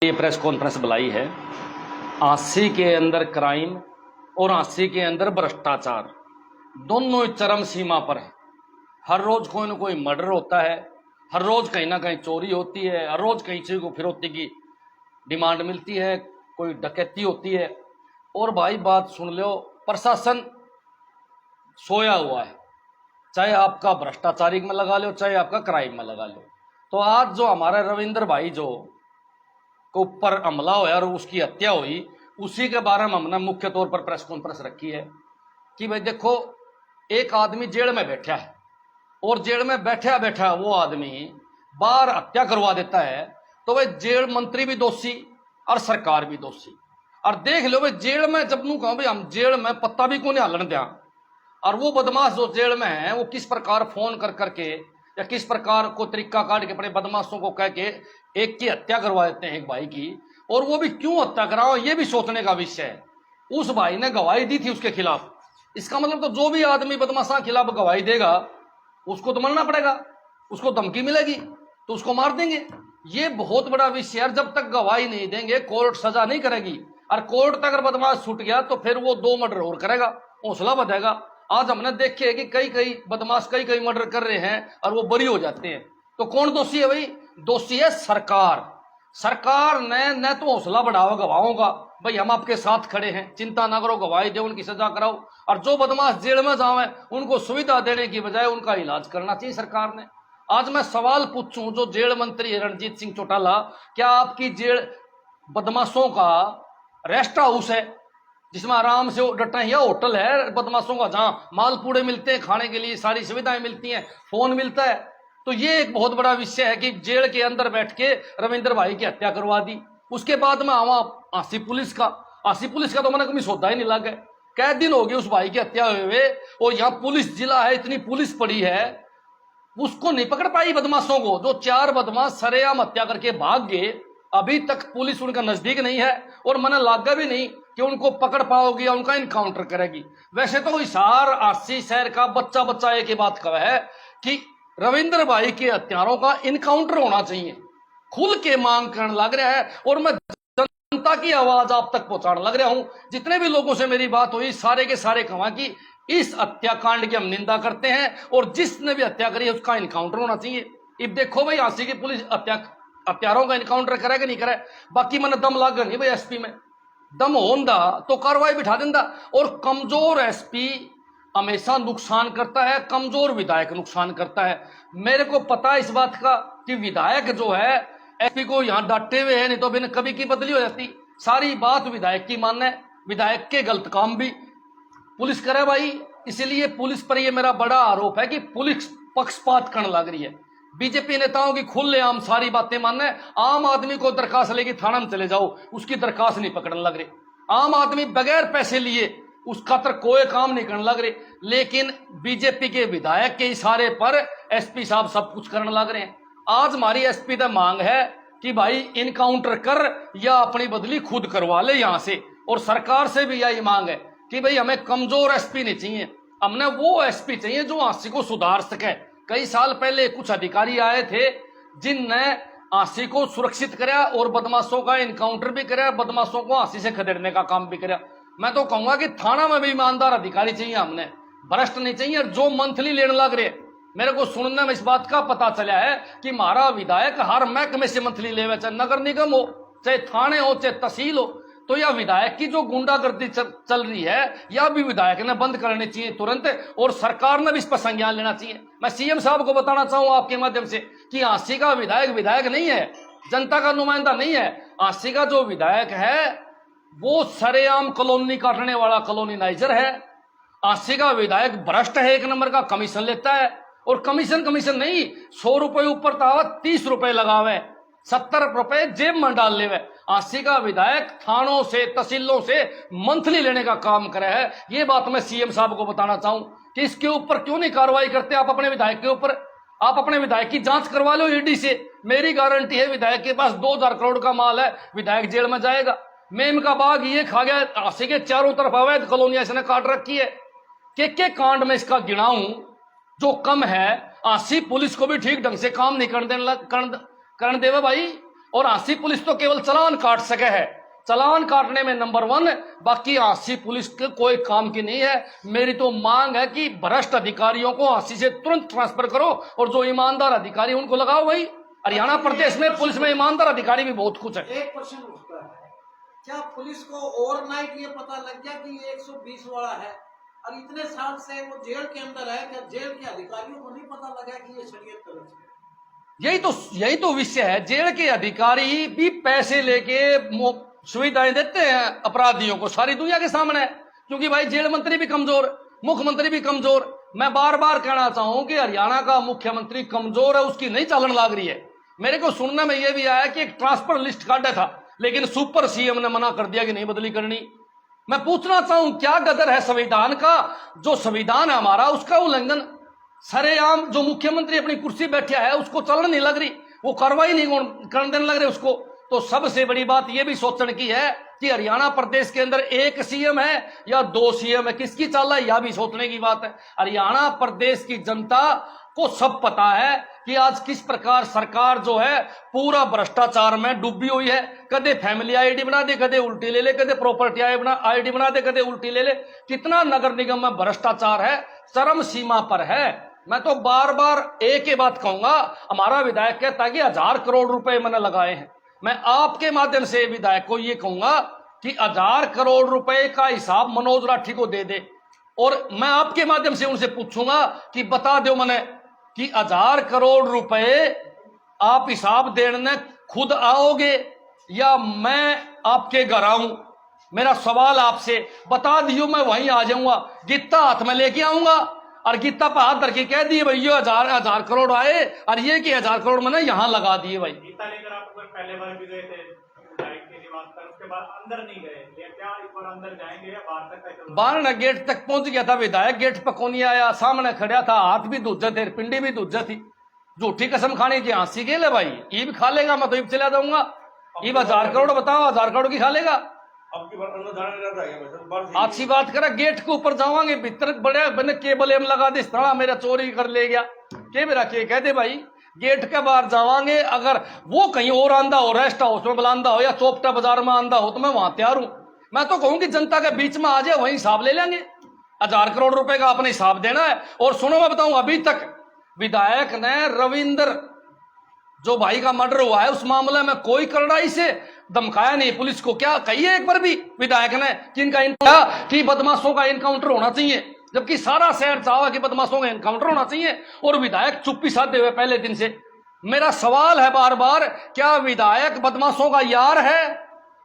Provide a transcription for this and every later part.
ये press conference बुलाई है। 80 के अंदर क्राइम और 80 के अंदर भ्रष्टाचार दोनों ही चरम सीमा पर है। हर रोज कोई ना कोई मर्डर होता है, हर रोज कहीं ना कहीं चोरी होती है, हर रोज कहीं से को फिरौती की डिमांड मिलती है, कोई डकैती होती है। और भाई बात सुन लो, प्रशासन सोया हुआ है, चाहे आपका भ्रष्टाचारी में लगा लो चाहे आपका क्राइम में लगा लो। तो आज जो हमारा रविंद्र भाई जो को ऊपर हमला हुआ और उसकी हत्या हुई, उसी के बारे में हमने मुख्य तौर पर प्रेस कॉन्फ्रेंस रखी है कि भाई देखो, एक आदमी जेल में बैठा है और जेल में बैठा बैठा वो आदमी बाहर हत्या करवा देता है, तो भाई जेल मंत्री भी दोषी और सरकार भी दोषी। और देख लो भाई, जेल में जब नू कहो भाई हम जेल में पत्ता भी कोने हलन दिया, और वो बदमाश जो जेल में है वो किस प्रकार फोन कर करके या किस प्रकार को तरीका काट के अपने बदमाशों को कह के एक की हत्या करवा देते हैं, एक भाई की। और वो भी क्यों हत्या कराओ, ये भी सोचने का विषय है। उस भाई ने गवाही दी थी उसके खिलाफ, इसका मतलब तो जो भी आदमी बदमाशा के खिलाफ गवाही देगा उसको तो मरना पड़ेगा, उसको धमकी मिलेगी तो उसको मार देंगे। ये बहुत बड़ा विषय है। जब तक गवाही नहीं देंगे कोर्ट सजा नहीं करेगी, और कोर्ट तक अगर बदमाश छूट गया तो फिर वो 2 मर्डर और करेगा, हौसला बढ़ेगा। आज हमने देखे कि कई बदमाश कई मर्डर कर रहे हैं और वो बरी हो जाते हैं। तो कौन दोषी है भाई? दोषी है सरकार। सरकार ने न तो हौसला बढ़ावा गवाहों का, भाई हम आपके साथ खड़े हैं, चिंता ना करो, गवाही दो, उनकी सजा कराओ। और जो बदमाश जेल में जावे उनको सुविधा देने की बजाय उनका इलाज करना चाहिए सरकार ने। आज मैं सवाल पूछूं, जो जेल मंत्री है रणजीत सिंह चौटाला, क्या आपकी जेल बदमाशों का रेस्ट हाउस है जिसमें आराम से डटे हैं, या होटल है बदमाशों का जहां मालपूड़े मिलते हैं, खाने के लिए सारी सुविधाएं मिलती हैं, फोन मिलता है? तो ये एक बहुत बड़ा विषय है कि जेल के अंदर बैठ के रविंद्र भाई की हत्या करवा दी। उसके बाद में आवा आसी पुलिस का तो मैंने कभी सौदा ही नहीं लगा। कै दिन हो गए उस भाई की हत्या हुए, और यहाँ पुलिस जिला है, इतनी पुलिस पड़ी है, उसको नहीं पकड़ पाई बदमाशों को। जो 4 बदमाश सरेआम हत्या करके भाग गए, अभी तक पुलिस उनका नजदीक नहीं है, और मैंने लागा भी नहीं कि उनको पकड़ पाओगी या उनका इनकाउंटर करेगी। वैसे तो हिसार 80 शहर का बच्चा एक ही बात कहा है कि रविंद्र भाई के हत्यारों का इनकाउंटर होना चाहिए, खुल के मांग करने लग रहा है। और मैं जनता की आवाज आप तक पहुंचाने लग रहा हूं। जितने भी लोगों से मेरी बात हुई सारे के सारे कहा कि इस हत्याकांड की हम निंदा करते हैं, और जिसने भी हत्या करी है उसका इनकाउंटर होना चाहिए। अब देखो भाई, आसी की पुलिस हत्यारों का इनकाउंटर करे कि नहीं करे? बाकी मैंने दम लाग नहीं भाई, एसपी में दम होंदा तो कार्रवाई बिठा देंदा। और कमजोर एसपी हमेशा नुकसान करता है, कमजोर विधायक नुकसान करता है। मेरे को पता है इस बात का कि विधायक जो है एसपी को यहां डांटे हुए है, नहीं तो बिना कभी की बदली हो जाती। सारी बात विधायक की मानना है, विधायक के गलत काम भी पुलिस करे भाई। इसीलिए पुलिस पर यह मेरा बड़ा आरोप है कि पुलिस पक्षपात करने लग रही है। बीजेपी नेताओं की खुलेआम सारी बातें मानना है। आम आदमी को दरखास्त लेके थाना में चले जाओ, उसकी दरखास्त नहीं पकड़ने लग रहे। आम आदमी बगैर पैसे लिए उसका तर कोई काम नहीं करने लग रहे, लेकिन बीजेपी के विधायक के इशारे पर एसपी साहब सब कुछ करने लग रहे हैं। आज हमारी एसपी से मांग है कि भाई इनकाउंटर कर या अपनी बदली खुद करवा ले यहां से। और सरकार से भी यही मांग है कि भाई हमें कमजोर एसपी नहीं चाहिए, हमने वो एसपी चाहिए जो आंसी को सुधार सके। कई साल पहले कुछ अधिकारी आए थे जिनने आंसी को सुरक्षित कराया और बदमाशों का इनकाउंटर भी कराया, बदमाशों को आंसी से खदेड़ने का काम भी कराया। मैं तो कहूंगा कि थाना में भी ईमानदार अधिकारी चाहिए, हमने भ्रष्ट नहीं चाहिए। जो मंथली लेने लग रहे, मेरे को सुनने में इस बात का पता चला है कि हमारा विधायक हर महकमे से मंथली लेवे, चाहे नगर निगम हो, चाहे थाने हो, चाहे तहसील हो। तो यह विधायक की जो गुंडागर्दी चल रही है, यह भी विधायक ने बंद करनी चाहिए तुरंत, और सरकार ने भी इस पर संज्ञान लेना चाहिए। मैं सीएम साहब को बताना चाहूं आपके माध्यम से कि आंसी का विधायक नहीं है, जनता का नुमाइंदा नहीं है। आंसी का जो विधायक है वो सरेआम कॉलोनी काटने वाला कॉलोनीनाइजर है। आंसी का विधायक भ्रष्ट है, 1 नंबर का कमीशन लेता है। और कमीशन नहीं, 100 रुपए ऊपर तो 30 रुपए लगावे, 70 रुपए जेब में डाल लेवे। आंसी का विधायक थानों से तहसीलों से मंथली लेने का काम करे है। ये बात मैं सीएम साहब को बताना चाहूं कि इसके ऊपर क्यों नहीं कार्रवाई करते आप अपने विधायक के ऊपर। आप अपने विधायक की जांच करवा लो ईडी से। मेरी गारंटी है विधायक के पास 2000 करोड़ का माल है, विधायक जेल में जाएगा। मेम का बाग ये खा गया, आंसी के चारों तरफ अवैध कॉलोनियां इसने काट रखी है। के कांड में इसका गिनाऊं जो कम है। आंसी पुलिस को भी ठीक ढंग से काम नहीं करने देवे भाई। और आंसी पुलिस तो केवल चालान काट सके है, चालान काटने में नंबर 1, बाकी आंसी पुलिस के कोई काम की नहीं है। मेरी तो मांग है कि भ्रष्ट अधिकारियों को आंसी से तुरंत ट्रांसफर करो और जो ईमानदार अधिकारी उनको लगाओ। भाई हरियाणा प्रदेश में पुलिस में ईमानदार अधिकारी भी बहुत कुछ है। एक प्रश्न उठता है, क्या पुलिस को ओवरनाइट ये पता लग गया कि ये 120 वाला है और इतने साल से वो जेल के अंदर है, क्या जेल के अधिकारियों को नहीं पता लगा कि ये शरीयत का रच है? यही तो विषय है। जेल के अधिकारी भी पैसे लेके सुविधाएं देते हैं अपराधियों को सारी दुनिया के सामने, क्योंकि भाई जेल मंत्री भी कमजोर, मुख्यमंत्री भी कमजोर। मैं बार बार कहना चाहूं कि हरियाणा का मुख्यमंत्री कमजोर है, उसकी नहीं चालन लाग रही है। मेरे को सुनने में यह भी आया कि एक ट्रांसफर लिस्ट काटा था, लेकिन सुपर सीएम ने मना कर दिया कि नहीं बदली करनी। मैं पूछना चाहूं क्या गदर है संविधान का? जो संविधान है हमारा उसका उल्लंघन सरेआम जो मुख्यमंत्री अपनी कुर्सी बैठा है उसको चलन नहीं लग रही, वो कार्रवाई नहीं करने देने लग रहे उसको। तो सबसे बड़ी बात यह भी सोचने की है कि हरियाणा प्रदेश के अंदर एक सीएम है या 2 सीएम है, किसकी चाल है यह भी सोचने की बात है। हरियाणा प्रदेश की जनता को सब पता है कि आज किस प्रकार सरकार जो है पूरा भ्रष्टाचार में डूबी हुई है। कदे फैमिली आईडी बना दे, कदे उल्टी ले ले, कदे प्रॉपर्टी आईडी बना दे, कदे उल्टी ले ले। कितना नगर निगम में भ्रष्टाचार है, चरम सीमा पर है। मैं तो बार बार एक ही बात कहूंगा, हमारा विधायक कहता है कि 1000 करोड़ रुपए मैंने लगाए हैं। मैं आपके माध्यम से विधायक को यह कहूंगा कि 1000 करोड़ रुपए का हिसाब मनोज राठी को दे दे, और मैं आपके माध्यम से उनसे पूछूंगा कि बता दो मैंने कि 1000 करोड़ रुपए आप हिसाब देने खुद आओगे या मैं आपके घर आऊं? मेरा सवाल आपसे, बता दियो मैं वहीं आ जाऊंगा, गीता हाथ में लेके आऊंगा और गीता पर हाथ धर के कह दिए भाई ये 1000 करोड़ आए और ये कि 1000 करोड़ मैंने यहां लगा दिए। भाई गीता लेकर आप पहले बार भी गए थे विधायक के निवास पर, उसके बाद अंदर नहीं गए, क्या इस बार अंदर जाएंगे या बाहर तक? बाहर न गेट तक पहुंच गया था विधायक, गेट पर कौन आया, सामने खड़ा था, हाथ भी दूजे थे, पिंडी भी दूजे थी। झूठी कसम खाने की हंसी के ले भाई, ईब खा लेगा, मैं तो ईब चला जाऊंगा। ईब 1000 करोड़ बताओ, 1000 करोड़ की खा लेगा? अच्छी बात करा, गेट के ऊपर जावांगे, भीतर बड़े बने केबल एम लगा दे, स्थला मेरा चोरी कर ले गया के मेरा के कह दे भाई। गेट के बाहर जावांगे, अगर वो कहीं और आंदा हो, रेस्ट हाउस में बुलांदा हो या चौपटा बाजार में आंदा हो तो मैं वहां तैयार हूं। मैं तो कहूं कि जनता के बीच में आ जाए, वहीं हिसाब ले लेंगे। 1000 करोड़ रुपए का आपने हिसाब देना है। और सुनो मैं बताऊं, अभी तक विधायक ने रविंद्र जो भाई का मर्डर हुआ है उस मामले में कोई कड़ाई से धमकाया नहीं पुलिस को। क्या कहिए एक बार भी विधायक ने कि इनका कि बदमाशों का इनकाउंटर होना चाहिए, जबकि सारा शहर चाहा कि बदमाशों का इनकाउंटर होना चाहिए और विधायक चुप्पी साधे हुए पहले दिन से। मेरा सवाल है बार बार, क्या विधायक बदमाशों का यार है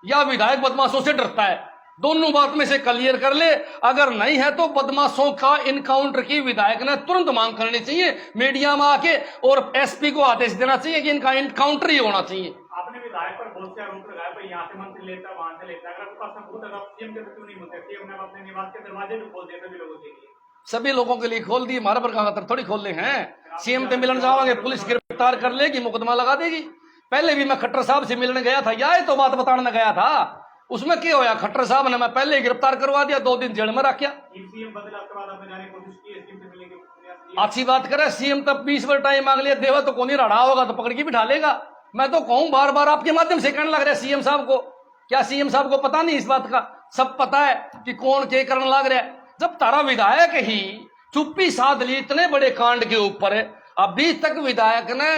या विधायक बदमाशों से डरता है? दोनों बात में से क्लियर कर ले। अगर नहीं है तो बदमाशों का इनकाउंटर की विधायक ने तुरंत मांग करनी चाहिए मीडिया में आके, और एसपी को आदेश देना चाहिए कि इनका इनकाउंटर ही होना चाहिए। आपने विधायक पर बहुत से आरोप लगाए, भाई यहाँ से मंत्री लेता वहां से लेता, अगर आपके पास सबूत है सीएम के क्यों नहीं होते? सीएम ने अपने निवास के दरवाजे भी खोल दिए सभी लोगों के लिए, सभी लोगों के लिए खोल दिए, हमारे पर खातर थोड़ी खोल रहे हैं। सीएम से मिलने जाओगे, पुलिस गिरफ्तार कर लेगी, मुकदमा लगा देगी। पहले भी मैं खट्टर साहब से मिलने गया था, यह तो बात बताने गया था, उसमें क्या होया? खट्टर साहब ने मैं पहले ही गिरफ्तार करवा दिया, 2 दिन जेल में रखा। अच्छी बात करे, सीएम तब 20 बार टाइम मांग लिया, देवा तो कौन ही रहा होगा तो पकड़ के बिठा लेगा। मैं तो कहूं बार बार आपके माध्यम से कहने लग रहा है सीएम साहब को, क्या सीएम साहब को पता नहीं इस बात का? सब पता है कि कौन क्या करने लग रहा है। जब तारा विधायक ही चुप्पी साध ली इतने बड़े कांड के ऊपर, अभी तक विधायक ने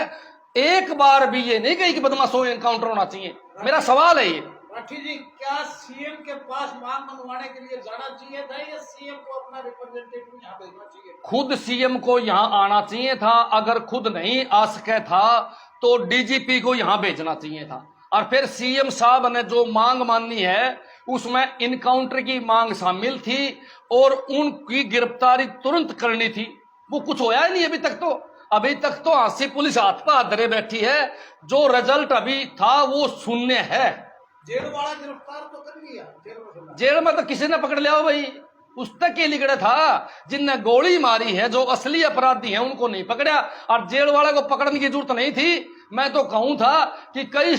एक बार भी ये नहीं कही कि बदमाशों एनकाउंटर होना चाहिए। मेरा सवाल है ये, राठी जी, क्या सीएम के पास मांग मनवाने के लिए जाना चाहिए था या सीएम को अपना रिप्रेजेंटेटिव यहाँ भेजना चाहिए? खुद सीएम को यहाँ आना चाहिए था। अगर खुद नहीं आ सके था तो डीजीपी को यहाँ भेजना चाहिए था। और फिर सीएम साहब ने जो मांग मानी है उसमें इनकाउंटर की मांग शामिल थी और उनकी गिरफ्तारी तुरंत करनी थी। वो कुछ होया ही नहीं अभी तक तो आंसी पुलिस हाथ पर हाथ धरे बैठी है। जो रिजल्ट अभी था वो शून्य है। जेल वाला गिरफ्तार तो कर लिया, जेल में तो किसी ने पकड़ लिया हो भाई, उस तक के लिगड़े था। जिनने गोली मारी है, जो असली अपराधी हैं, उनको नहीं पकड़ा और जेल वाले को पकड़ने की जरूरत नहीं थी। मैं तो कहूं था कि कई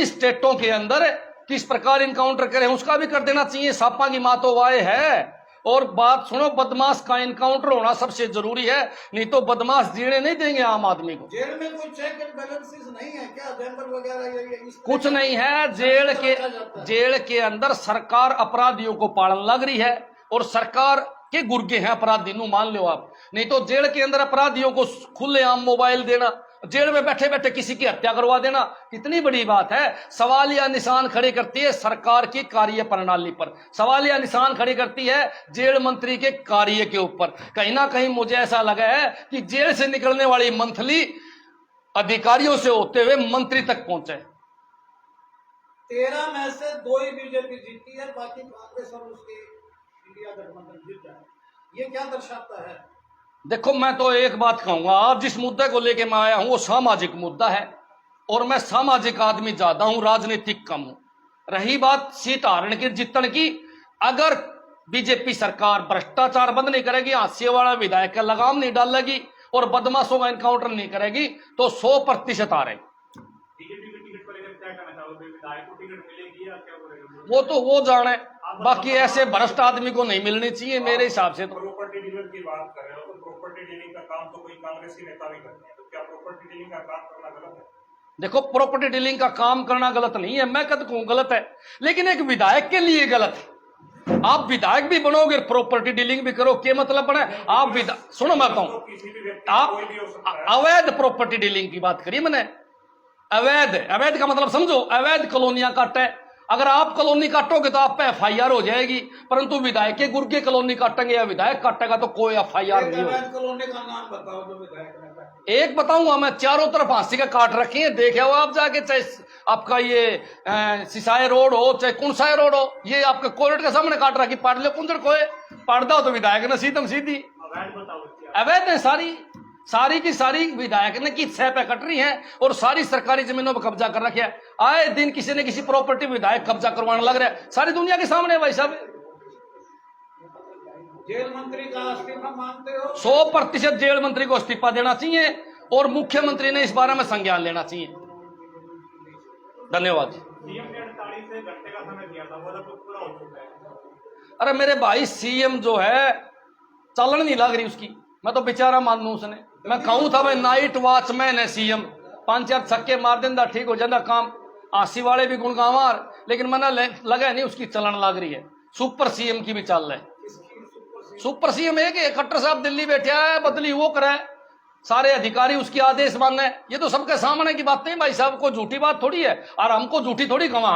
स्टेटों के अंदर किस प्रकार इनकाउंटर करें उसका भी कर देना चाहिए। सापा की माँ तो वाए है, और बात सुनो, बदमाश का इनकाउंटर होना सबसे जरूरी है, नहीं तो बदमाश जीने नहीं देंगे आम आदमी को। जेल में कोई चेक एंड बैलेंसेस नहीं है क्या, जैमर वगैरह इस तरह कुछ का नहीं है। जेल के अंदर सरकार अपराधियों को पालन लग रही है, और सरकार के गुर्गे हैं अपराधी, नु मान लो आप। नहीं तो जेल के अंदर अपराधियों को खुलेआम मोबाइल देना, जेल में बैठे बैठे किसी की हत्या करवा देना, कितनी बड़ी बात है। सवालिया निशान खड़े करती है सरकार की कार्य प्रणाली पर, सवालिया निशान खड़े करती है जेल मंत्री के कार्य के ऊपर। कहीं ना कहीं मुझे ऐसा लगा है कि जेल से निकलने वाली मंथली अधिकारियों से होते हुए मंत्री तक पहुंचे। 13 में से 2 ही बीजेपी जीती है, बाकी कांग्रेस और उसके इंडिया गठबंधन जीत जाए, ये क्या दर्शाता है? देखो, मैं तो एक बात कहूंगा, आप जिस मुद्दे को लेके मैं आया हूं वो सामाजिक मुद्दा है, और मैं सामाजिक आदमी ज्यादा हूं, राजनीतिक कम हूं। रही बात सीट हारने की जीतने की, अगर बीजेपी सरकार भ्रष्टाचार बंद नहीं करेगी, हाशिए वाला विधायक का लगाम नहीं डालेगी और बदमाशों का इनकाउंटर नहीं करेगी, तो 100% हारेगी। बीजेपी के टिकट को लेकर क्या कहना चाहोगे? विधायक को टिकट मिलेगी या क्या बोलेगा? वो तो वो जाने, बाकी ऐसे भ्रष्ट आदमी को नहीं मिलनी चाहिए मेरे हिसाब से। तो प्रॉपर्टी डीलर की बात कर रहे हो, तो प्रॉपर्टी डीलिंग का काम तो कोई कांग्रेसी नेता भी करते हैं, तो क्या प्रॉपर्टी डीलिंग का काम करना गलत है? देखो, प्रॉपर्टी डीलिंग का काम करना गलत नहीं है, मैं कहता हूं गलत है, लेकिन एक विधायक के लिए गलत है। आप विधायक भी बनोगे, प्रॉपर्टी डीलिंग भी करो, क्या मतलब बने आप सुनो मैं तो कहूं, किसी भी व्यक्ति आप कोई भी हो सकता है। अवैध प्रॉपर्टी डीलिंग की बात करी मैंने। अवैध का मतलब समझो, अवैध कॉलोनियां काटे। अगर आप कॉलोनी काटोगे तो आप पे FIR हो जाएगी, परंतु विधायक के गुर्गे कॉलोनी काटेंगे या विधायक काटेगा तो कोई FIR नहीं होगी। कॉलोनी का नाम बताओ जो विधायक ने काटी। एक बताऊंगा मैं, चारों तरफ फांसी का काट रखे हैं, देखे हो आप जाके, चाहे आपका ये सिसाई रोड हो चाहे कुनसाई रोड हो, ये आपके कोर्ट के सामने काट रखी, पाड़ लो कुंजड़ खोए, पाड़ दो तो विधायक ने सीधम सीधी। अवैध बताओ क्या? अवैध है सारी की सारी विधायक ने की सह पे कट रही है, और सारी सरकारी जमीनों पर कब्जा कर रखा है। आए दिन किसी न किसी प्रॉपर्टी विधायक कब्जा करवाने लग रहा है, सारी दुनिया के सामने है भाई साहब। जेल मंत्री का इस्तीफा मांगते हो? 100% जेल मंत्री को इस्तीफा देना चाहिए, और मुख्यमंत्री ने इस बारे में संज्ञान लेना चाहिए। धन्यवाद। सीएम ने 48 घंटे का समय दिया था, वो तो पूरा हो चुका है। अरे मेरे भाई, सीएम जो है चलन नहीं लग रही उसकी, मैं तो बेचारा मानू उसने। मैं कहूं था भाई नाइट वॉचमैन है सीएम, 5-4 छक्के मार देंदा ठीक हो जाता काम, आसी वाले भी गुणगावार, लेकिन मना लगा नहीं उसकी चलन लग रही है। सुपर सीएम की भी चल रहा है। सुपर सीएम है कि खट्टर साहब दिल्ली बैठा है, बदली वो करे, सारे अधिकारी उसके आदेश माने, ये तो सबके सामने की बात नहीं भाई साहब, को झूठी बात थोड़ी है, और हमको झूठी थोड़ी कहा।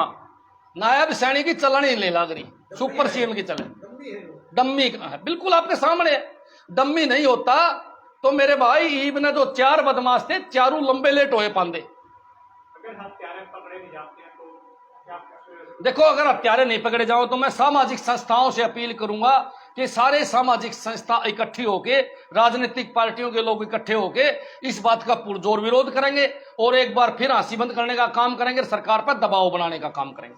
नायब सैनिक की चलन ही नहीं लग रही, सुपर सीएम की चलन डम्मी है, बिल्कुल आपके सामने। डम्मी नहीं होता तो मेरे भाई ईब ने जो 4 बदमाश थे, चारों लंबे लेट होए पांदे। अगर हत्यारे पकड़े नहीं जाते हैं तो क्या? देखो, अगर हत्यारे नहीं पकड़े जाओ तो मैं सामाजिक संस्थाओं से अपील करूंगा कि सारे सामाजिक संस्था इकट्ठी होके, राजनीतिक पार्टियों के लोग इकट्ठे होके इस बात का पुरजोर विरोध करेंगे, और एक बार फिर आंसी बंद करने का काम करेंगे, सरकार पर दबाव बनाने का काम करेंगे।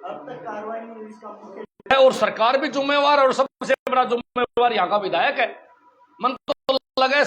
अब तक कार्रवाई में इसका मुख्य और सरकार भी जिम्मेवार, और सबसे बड़ा जिम्मेवार यहाँ का विधायक है। मन तो लगा